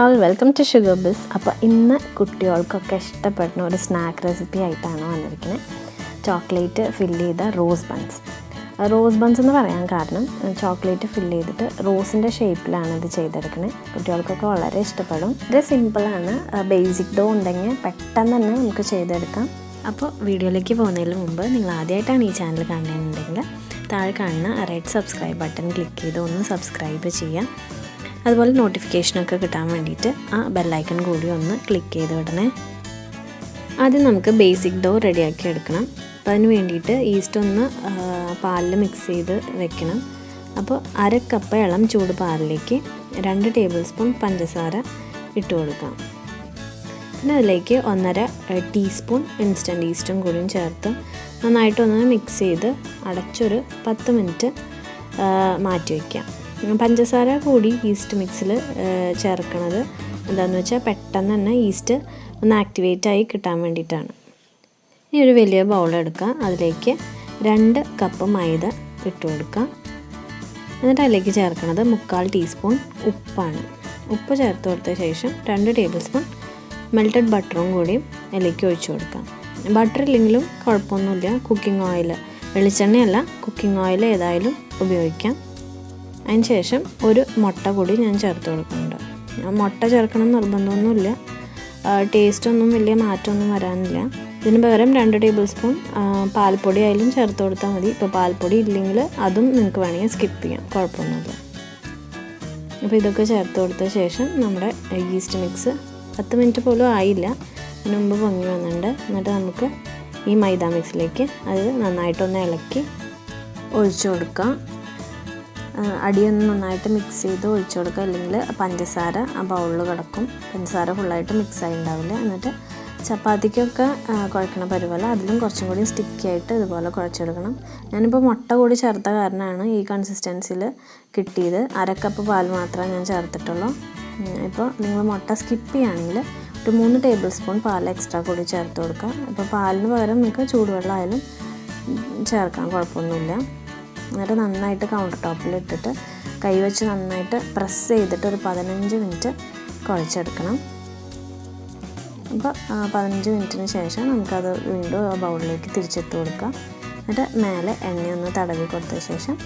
all, welcome to sugarbiss. അപ്പോൾ ഇന്ന് കുട്ടികൾക്കൊക്കെ ഇഷ്ടപ്പെടുന്ന ഒരു സ്നാക്ക് റെസിപ്പി ആയിട്ടാണ് വന്നിരിക്കുന്നത്. ചോക്ലേറ്റ് ഫില്ല് ചെയ്ത റോസ് ബൺസ് എന്ന് പറയാൻ കാരണം ചോക്ലേറ്റ് ഫില്ല് ചെയ്തിട്ട് റോസിൻ്റെ ഷേപ്പിലാണ് ഇത് ചെയ്തെടുക്കുന്നത്. കുട്ടികൾക്കൊക്കെ വളരെ ഇഷ്ടപ്പെടും. ഇത് സിമ്പിളാണ്. ബേസിക് ഡോ ഉണ്ടെങ്കിൽ പെട്ടെന്ന് തന്നെ നമുക്ക് ചെയ്തെടുക്കാം. അപ്പോൾ വീഡിയോയിലേക്ക് പോകുന്നതിന് മുമ്പ് നിങ്ങൾ ആദ്യമായിട്ടാണ് ഈ ചാനൽ കാണുന്നതെന്നുണ്ടെങ്കിൽ താഴെ കാണുന്ന റെഡ് സബ്സ്ക്രൈബ് ബട്ടൺ ക്ലിക്ക് ചെയ്ത് ഒന്ന് സബ്സ്ക്രൈബ് ചെയ്യാം. അതുപോലെ നോട്ടിഫിക്കേഷനൊക്കെ കിട്ടാൻ വേണ്ടിയിട്ട് ആ ബെല്ലൈക്കൺ കൂടി ഒന്ന് ക്ലിക്ക് ചെയ്ത് വിടണേ. ആദ്യം നമുക്ക് ബേസിക് ഡോ റെഡിയാക്കി എടുക്കണം. അപ്പോൾ അതിന് വേണ്ടിയിട്ട് ഈസ്റ്റ് ഒന്ന് പാലിൽ മിക്സ് ചെയ്ത് വെക്കണം. അപ്പോൾ 1/2 കപ്പ് ഇളം ചൂട് പാലിലേക്ക് 2 ടേബിൾ സ്പൂൺ പഞ്ചസാര ഇട്ട് കൊടുക്കാം. പിന്നെ അതിലേക്ക് 1.5 ടീസ്പൂൺ ഇൻസ്റ്റൻറ്റ് ഈസ്റ്റും കൂടിയും ചേർത്ത് നന്നായിട്ടൊന്ന് മിക്സ് ചെയ്ത് അടച്ചൊരു 10 മിനിറ്റ് മാറ്റി വയ്ക്കാം. പഞ്ചസാര കൂടി ഈസ്റ്റ് മിക്സിൽ ചേർക്കണത് എന്താണെന്ന് വെച്ചാൽ പെട്ടെന്ന് തന്നെ ഈസ്റ്റ് ഒന്ന് ആക്ടിവേറ്റ് ആയി കിട്ടാൻ വേണ്ടിയിട്ടാണ്. ഇനി ഒരു വലിയ ബൗൾ എടുക്കുക. അതിലേക്ക് 2 കപ്പ് മൈദ ഇട്ട് കൊടുക്കുക. എന്നിട്ട് അതിലേക്ക് ചേർക്കുന്നത് 1/4 ടീസ്പൂൺ ഉപ്പാണ്. ഉപ്പ് ചേർത്ത് കൊടുത്ത ശേഷം 2 ടേബിൾ സ്പൂൺ മെൽറ്റഡ് ബട്ടറും കൂടിയും അതിലേക്ക് ഒഴിച്ചു കൊടുക്കാം. ബട്ടർ ഇല്ലെങ്കിലും കുഴപ്പമൊന്നുമില്ല. കുക്കിംഗ് ഓയിൽ, വെളിച്ചെണ്ണയല്ല, കുക്കിംഗ് ഓയിൽ ഏതായാലും ഉപയോഗിക്കാം. അതിന് ശേഷം ഒരു മുട്ട കൂടി ഞാൻ ചേർത്ത് കൊടുക്കുന്നുണ്ട്. മുട്ട ചേർക്കണം നിർബന്ധമൊന്നുമില്ല. ടേസ്റ്റൊന്നും വലിയ മാറ്റമൊന്നും വരാനില്ല. ഇതിന് പകരം 2 ടേബിൾ സ്പൂൺ പാൽപ്പൊടി ആയാലും ചേർത്ത് കൊടുത്താൽ മതി. ഇപ്പോൾ പാൽപ്പൊടി ഇല്ലെങ്കിൽ അതും നിങ്ങൾക്ക് വേണമെങ്കിൽ സ്കിപ്പ് ചെയ്യാം, കുഴപ്പമൊന്നുമില്ല. അപ്പോൾ ഇതൊക്കെ ചേർത്ത് കൊടുത്ത ശേഷം നമ്മുടെ ഈസ്റ്റ് മിക്സ് 10 മിനിറ്റ് പോലും ആയില്ല, അതിന് മുമ്പ് പൊങ്ങി വന്നിട്ടുണ്ട്. എന്നിട്ട് നമുക്ക് ഈ മൈദ മിക്സിലേക്ക് അത് നന്നായിട്ടൊന്ന് ഇളക്കി ഒഴിച്ചു കൊടുക്കാം. അടിയൊന്ന് നന്നായിട്ട് മിക്സ് ചെയ്ത് ഒഴിച്ചു കൊടുക്കുക, അല്ലെങ്കിൽ പഞ്ചസാര ആ ബൗളിൽ കിടക്കും. പഞ്ചസാര ഫുള്ളായിട്ട് മിക്സായി ഉണ്ടാവില്ല. എന്നിട്ട് ചപ്പാത്തിക്കൊക്കെ കുഴക്കണ പരുവല്ല, അതിലും കുറച്ചും കൂടി സ്റ്റിക്കി ആയിട്ട് ഇതുപോലെ കുഴച്ചെടുക്കണം. ഞാനിപ്പോൾ മുട്ട കൂടി ചേർത്ത കാരണമാണ് ഈ കൺസിസ്റ്റൻസിയിൽ കിട്ടിയത്. 1/2 കപ്പ് പാൽ മാത്രമേ ഞാൻ ചേർത്തിട്ടുള്ളൂ. ഇപ്പോൾ നിങ്ങൾ മുട്ട സ്കിപ്പ് ചെയ്യുകയാണെങ്കിൽ ഒരു 3 ടേബിൾ സ്പൂൺ പാൽ എക്സ്ട്രാ കൂടി ചേർത്ത് കൊടുക്കുക. അപ്പോൾ പാലിന് പകരം നിങ്ങൾക്ക് ചൂടുവെള്ളമായാലും ചേർക്കാം, കുഴപ്പമൊന്നുമില്ല. എന്നിട്ട് നന്നായിട്ട് കൗണ്ടർ ടോപ്പിൽ ഇട്ടിട്ട് കൈവച്ച് നന്നായിട്ട് പ്രസ് ചെയ്തിട്ട് ഒരു 15 മിനിറ്റ് കുഴച്ചെടുക്കണം. അപ്പോൾ 15 മിനിറ്റിന് ശേഷം നമുക്കത് വീണ്ടും ആ ബൗളിലേക്ക് തിരിച്ചിട്ട് കൊടുക്കാം. എന്നിട്ട് മേലെ എണ്ണയൊന്ന് തടവി കൊടുത്ത ശേഷം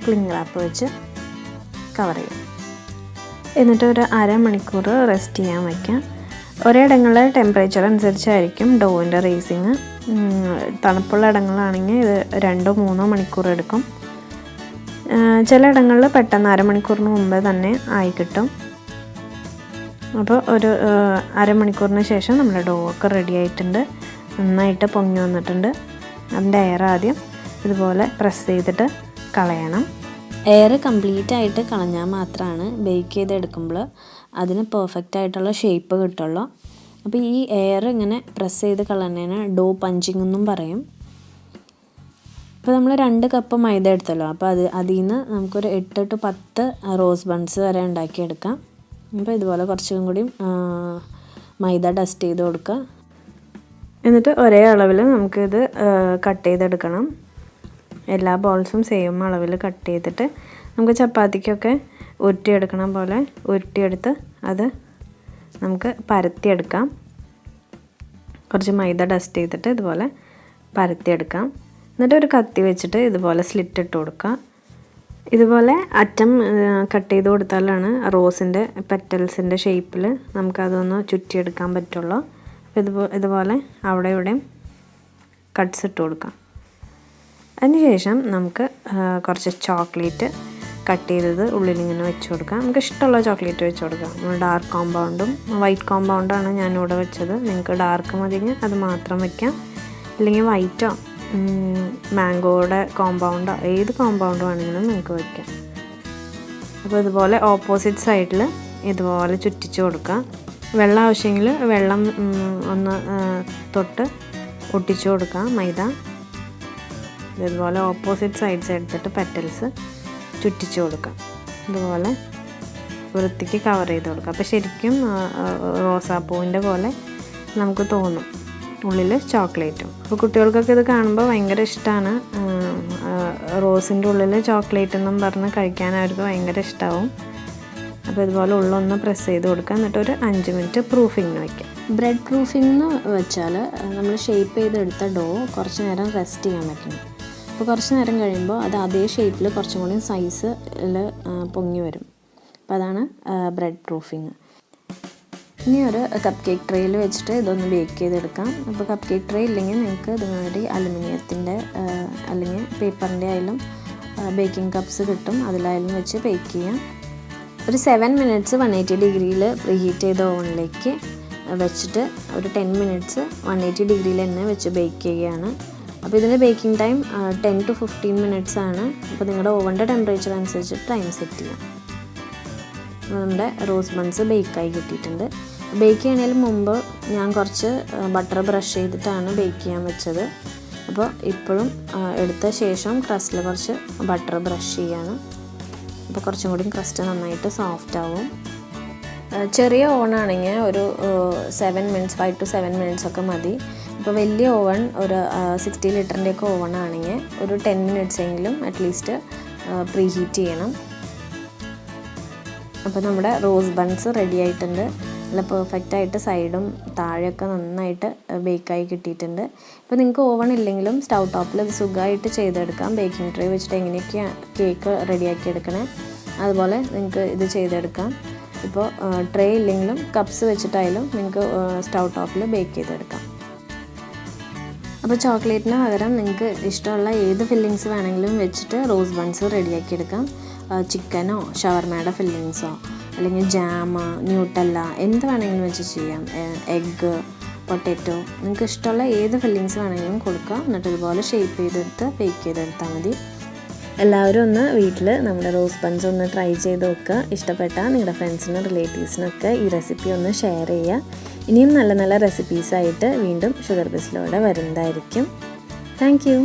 ക്ലിംഗ് റാപ്പ് വെച്ച് കവർ ചെയ്യും. എന്നിട്ട് ഒരു 1/2 മണിക്കൂർ റെസ്റ്റ് ചെയ്യാൻ വയ്ക്കാം. ഒരിടങ്ങളിലെ ടെമ്പറേച്ചർ അനുസരിച്ചായിരിക്കും ഡോവിൻ്റെ റേസിങ്. തണുപ്പുള്ള ഇടങ്ങളാണെങ്കിൽ ഇത് 2-3 മണിക്കൂർ എടുക്കും. ചില ഇടങ്ങളിൽ പെട്ടെന്ന് 1/2 മണിക്കൂറിന് മുമ്പേ തന്നെ ആയി കിട്ടും. അപ്പോൾ ഒരു 1/2 മണിക്കൂറിന് ശേഷം നമ്മുടെ ഡോ ഒക്കെ റെഡി ആയിട്ടുണ്ട്. നന്നായിട്ട് പൊങ്ങി വന്നിട്ടുണ്ട്. അതിൻ്റെ എയർ ആദ്യം ഇതുപോലെ പ്രസ് ചെയ്തിട്ട് കളയണം. എയർ കംപ്ലീറ്റ് ആയിട്ട് കളഞ്ഞാൽ മാത്രമാണ് ബേക്ക് ചെയ്തെടുക്കുമ്പോൾ അതിന് പെർഫെക്റ്റ് ആയിട്ടുള്ള ഷേപ്പ് കിട്ടുള്ളൂ. അപ്പോൾ ഈ എയർ ഇങ്ങനെ പ്രസ് ചെയ്ത് കളഞ്ഞതിന് ഡോ പഞ്ചിങ് എന്നും പറയും. ഇപ്പോൾ നമ്മൾ 2 കപ്പ് മൈദ എടുത്തല്ലോ, അപ്പോൾ അതിൽ നിന്ന് നമുക്കൊരു 8 to 10 റോസ് ബൺസ് വരെ ഉണ്ടാക്കിയെടുക്കാം. അപ്പോൾ ഇതുപോലെ കുറച്ചും കൂടി മൈദ ഡസ്റ്റ് ചെയ്ത് കൊടുക്കുക. എന്നിട്ട് ഒരേ അളവിൽ നമുക്കിത് കട്ട് ചെയ്തെടുക്കണം. എല്ലാ ബോൾസും സെയിം അളവിൽ കട്ട് ചെയ്തിട്ട് നമുക്ക് ചപ്പാത്തിക്കൊക്കെ ഉരുട്ടിയെടുക്കണ പോലെ ഉരുട്ടിയെടുത്ത് അത് നമുക്ക് പരത്തിയെടുക്കാം. കുറച്ച് മൈദ ഡസ്റ്റ് ചെയ്തിട്ട് ഇതുപോലെ പരത്തിയെടുക്കാം. എന്നിട്ട് ഒരു കത്തി വെച്ചിട്ട് ഇതുപോലെ സ്ലിറ്റ് ഇട്ട് കൊടുക്കുക. ഇതുപോലെ അറ്റം കട്ട് ചെയ്ത് കൊടുത്താലാണ് റോസിൻ്റെ പെറ്റൽസിൻ്റെ ഷേപ്പിൽ നമുക്കതൊന്ന് ചുറ്റിയെടുക്കാൻ പറ്റുള്ളൂ. അപ്പോൾ ഇതുപോലെ അവിടെ ഇവിടെയും കട്ട്സ് ഇട്ട് കൊടുക്കാം. അതിനുശേഷം നമുക്ക് കുറച്ച് ചോക്ലേറ്റ് കട്ട് ചെയ്തത് ഉള്ളിലിങ്ങനെ വെച്ച് കൊടുക്കാം. നമുക്ക് ഇഷ്ടമുള്ള ചോക്ലേറ്റ് വെച്ച് കൊടുക്കാം. ഡാർക്ക് കോമ്പൗണ്ടും വൈറ്റ് കോമ്പൗണ്ടാണ് ഞാനിവിടെ വെച്ചത്. നിങ്ങൾക്ക് ഡാർക്ക് മതിയെങ്കിൽ അത് മാത്രം വയ്ക്കാം, അല്ലെങ്കിൽ വൈറ്റോ മാംഗോയുടെ കോമ്പൗണ്ടോ ഏത് കോമ്പൗണ്ട് വേണമെങ്കിലും നിങ്ങൾക്ക് വയ്ക്കാം. അപ്പോൾ ഇതുപോലെ ഓപ്പോസിറ്റ് സൈഡിൽ ഇതുപോലെ ചുറ്റിച്ച് കൊടുക്കുക. വെള്ളം ആവശ്യമെങ്കിൽ വെള്ളം ഒന്ന് തൊട്ട് ഒട്ടിച്ചു കൊടുക്കുക മൈദ. ഇതുപോലെ ഓപ്പോസിറ്റ് സൈഡ്സ് എടുത്തിട്ട് പെറ്റൽസ് ചുറ്റിച്ച് കൊടുക്കുക. ഇതുപോലെ വൃത്തിക്ക് കവർ ചെയ്ത് കൊടുക്കുക. അപ്പോൾ ശരിക്കും റോസാപ്പൂവിൻ്റെ പോലെ നമുക്ക് തോന്നും, ഉള്ളിൽ ചോക്ലേറ്റും. അപ്പോൾ കുട്ടികൾക്കൊക്കെ ഇത് കാണുമ്പോൾ ഭയങ്കര ഇഷ്ടമാണ്. റോസിൻ്റെ ഉള്ളിൽ ചോക്ലേറ്റ് എന്നും പറഞ്ഞ് കഴിക്കാൻ അവർക്ക് ഭയങ്കര ഇഷ്ടമാവും. അപ്പോൾ അപ്പോൾ ഇതുപോലെ ഉള്ളൊന്ന് പ്രസ് ചെയ്ത് കൊടുക്കുക. എന്നിട്ട് ഒരു 5 മിനിറ്റ് പ്രൂഫിങ്ങിന് വയ്ക്കാം. ബ്രെഡ് പ്രൂഫിംഗ് എന്ന് വെച്ചാൽ നമ്മൾ ഷേപ്പ് ചെയ്തെടുത്ത ഡോ കുറച്ച് നേരം റെസ്റ്റ് ചെയ്യാൻ വെക്കണം. അപ്പോൾ കുറച്ച് നേരം കഴിയുമ്പോൾ അത് അതേ ഷേപ്പിൽ കുറച്ചും കൂടി സൈസിൽ പൊങ്ങി വരും. അപ്പോൾ അതാണ് ബ്രെഡ് പ്രൂഫിങ്. ഇനി ഒരു കപ്പ് കേക്ക് ട്രേയിൽ വെച്ചിട്ട് ഇതൊന്ന് ബേക്ക് ചെയ്തെടുക്കാം. അപ്പോൾ കപ്പ് കേക്ക് ട്രേ ഇല്ലെങ്കിൽ നിങ്ങൾക്ക് ഇതിനുവേണ്ടി അലുമിനിയത്തിൻ്റെ അല്ലെങ്കിൽ പേപ്പറിൻ്റെ ആയാലും ബേക്കിംഗ് കപ്സ് കിട്ടും, അതിലായാലും വെച്ച് ബേക്ക് ചെയ്യാം. ഒരു 7 മിനിറ്റ്സ് 180 ഡിഗ്രിയിൽ പ്രീഹീറ്റ് ചെയ്ത ഓവനിലേക്ക് വെച്ചിട്ട് ഒരു 10 മിനിറ്റ്സ് 180 ഡിഗ്രിയിൽ തന്നെ വെച്ച് ബേക്ക് ചെയ്യുകയാണ്. അപ്പോൾ ഇതിൻ്റെ ബേക്കിംഗ് ടൈം 10 to 15 മിനിറ്റ്സ് ആണ്. അപ്പോൾ നിങ്ങളുടെ ഓവൻ്റെ ടെമ്പറേച്ചർ അനുസരിച്ച് ടൈം സെറ്റ് ചെയ്യാം. നമ്മുടെ റോസ് ബൺസ് ബേക്കായി കിട്ടിയിട്ടുണ്ട്. ബേക്ക് ചെയ്യുന്നതിന് മുമ്പ് ഞാൻ കുറച്ച് ബട്ടർ ബ്രഷ് ചെയ്തിട്ടാണ് ബേക്ക് ചെയ്യാൻ വെച്ചത്. അപ്പോൾ ഇപ്പോഴും എടുത്ത ശേഷം ക്രസ്റ്റിൽ കുറച്ച് ബട്ടർ ബ്രഷ് ചെയ്യാണ്. അപ്പോൾ കുറച്ചും കൂടി ക്രസ്റ്റ് നന്നായിട്ട് സോഫ്റ്റ് ആവും. ചെറിയ ഓവനാണെങ്കിൽ ഒരു 5 to 7 മിനിറ്റ്സ് ഒക്കെ മതി. ഇപ്പോൾ വലിയ ഓവൻ ഒരു 60 ലിറ്ററിൻ്റെയൊക്കെ ഓവൺ ആണെങ്കിൽ ഒരു 10 മിനിറ്റ്സ് എങ്കിലും അറ്റ്ലീസ്റ്റ് പ്രീ ഹീറ്റ് ചെയ്യണം. അപ്പോൾ നമ്മുടെ റോസ് ബൺസ് റെഡി ആയിട്ടുണ്ട്. നല്ല പെർഫെക്റ്റായിട്ട് സൈഡും താഴെയൊക്കെ നന്നായിട്ട് ബേക്കായി കിട്ടിയിട്ടുണ്ട്. ഇപ്പോൾ നിങ്ങൾക്ക് ഓവൺ ഇല്ലെങ്കിലും സ്റ്റൗ ടോപ്പിൽ ഇത് സുഖമായിട്ട് ചെയ്തെടുക്കാം. ബേക്കിംഗ് ട്രേ വെച്ചിട്ട് എങ്ങനെയൊക്കെയാണ് കേക്ക് റെഡിയാക്കി എടുക്കണേ അതുപോലെ നിങ്ങൾക്ക് ഇത് ചെയ്തെടുക്കാം. ഇപ്പോൾ ട്രേ ഇല്ലെങ്കിലും കപ്സ് വെച്ചിട്ടായാലും നിങ്ങൾക്ക് സ്റ്റൗ ടോപ്പിൽ ബേക്ക് ചെയ്തെടുക്കാം. അപ്പോൾ ചോക്ലേറ്റിന് പകരം നിങ്ങൾക്ക് ഇഷ്ടമുള്ള ഏത് ഫില്ലിങ്സ് വേണമെങ്കിലും വെച്ചിട്ട് റോസ് ബൺസ് റെഡിയാക്കി എടുക്കാം. ചിക്കനോ ഷവർമയുടെ ഫില്ലിങ്സോ അല്ലെങ്കിൽ ജാമ്, ന്യൂട്ടല്ല എന്ത് വേണമെങ്കിലും വെച്ച് ചെയ്യാം. എഗ്ഗ്, പൊട്ടാറ്റോ, നിങ്ങൾക്ക് ഇഷ്ടമുള്ള ഏത് ഫില്ലിങ്സ് വേണമെങ്കിലും കൊടുക്കാം. എന്നിട്ട് ഇതുപോലെ ഷേപ്പ് ചെയ്തെടുത്ത് ബേക്ക് ചെയ്തെടുത്താൽ മതി. എല്ലാവരും ഒന്ന് വീട്ടിൽ നമ്മുടെ റോസ് ബൺസ് ഒന്ന് ട്രൈ ചെയ്ത് നോക്കുക. ഇഷ്ടപ്പെട്ടാൽ നിങ്ങളുടെ ഫ്രണ്ട്സിനും റിലേറ്റീവ്സിനൊക്കെ ഈ റെസിപ്പി ഒന്ന് ഷെയർ ചെയ്യുക. ഇനിയും നല്ല നല്ല റെസിപ്പീസായിട്ട് വീണ്ടും ഷുഗർ ബിസ്സിലൂടെ വരുന്നതായിരിക്കും. Thank you.